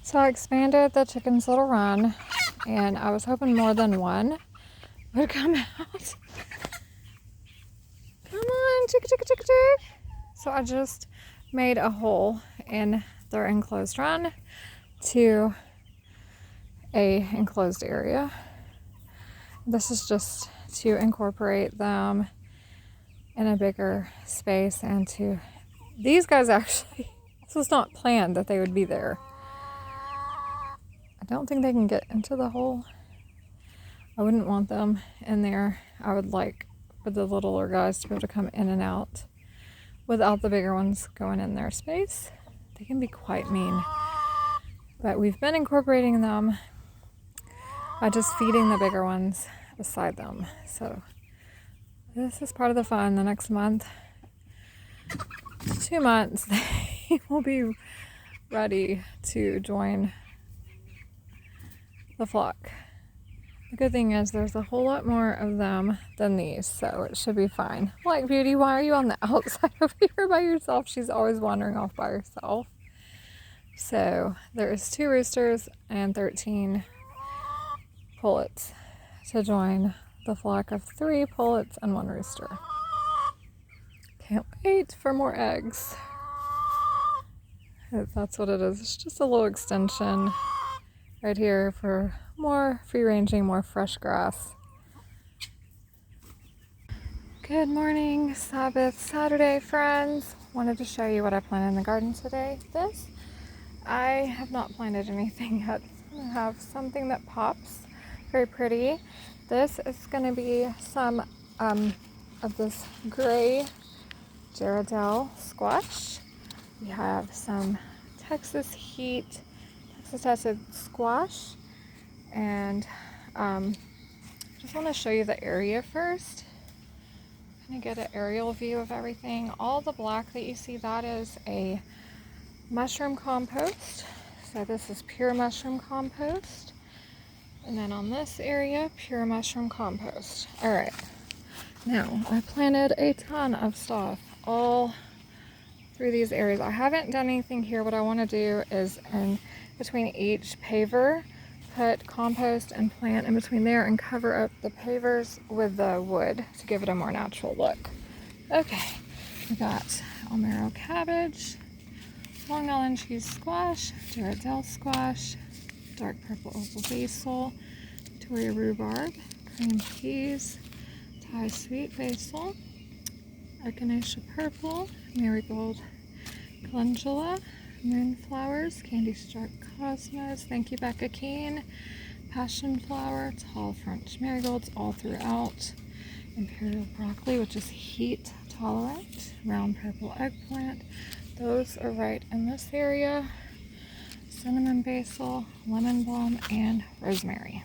So I expanded the chicken's little run, and I was hoping more than one would come out. Come on, chick, chick, chick, chick. So I just made a hole in their enclosed run to a enclosed area. This is just to incorporate them in a bigger space, and to these guys actually, this was not planned that they would be there. I don't think they can get into the hole. I wouldn't want them in there. I would like for the littler guys to be able to come in and out without the bigger ones going in their space. They can be quite mean. But we've been incorporating them by just feeding the bigger ones beside them. So this is part of the fun. The next month, 2 months, they will be ready to join the flock. The good thing is there's a whole lot more of them than these, so it should be fine. Like, Beauty, why are you on the outside over here by yourself? She's always wandering off by herself. So there's 2 roosters and 13 pullets to join the flock of 3 pullets and 1 rooster. Can't wait for more eggs. That's what it is. It's just a little extension right here for more free ranging, more fresh grass. Good morning, Sabbath Saturday, friends. Wanted to show you what I planted in the garden today. I have not planted anything yet. I have something that pops, very pretty. This is going to be some of this gray Gerardelle squash. We have some Texas tested squash, and just want to show you the area first. I'm going to get an aerial view of everything. All the black that you see, that is a mushroom compost. So this is pure mushroom compost. And then on this area, pure mushroom compost. All right. Now, I planted a ton of stuff all through these areas. I haven't done anything here. What I want to do is in between each paver, put compost and plant in between there and cover up the pavers with the wood to give it a more natural look. Okay, we got Almero cabbage, Long Island cheese squash, Gerardelle squash, dark purple oval basil, Victoria rhubarb, cream peas, Thai sweet basil, echinacea purple, marigold calendula, moonflowers, candy stripe cosmos, thank you Becca Keene, passion flower, tall French marigolds all throughout, imperial broccoli, which is heat tolerant, round purple eggplant, those are right in this area, cinnamon basil, lemon balm, and rosemary.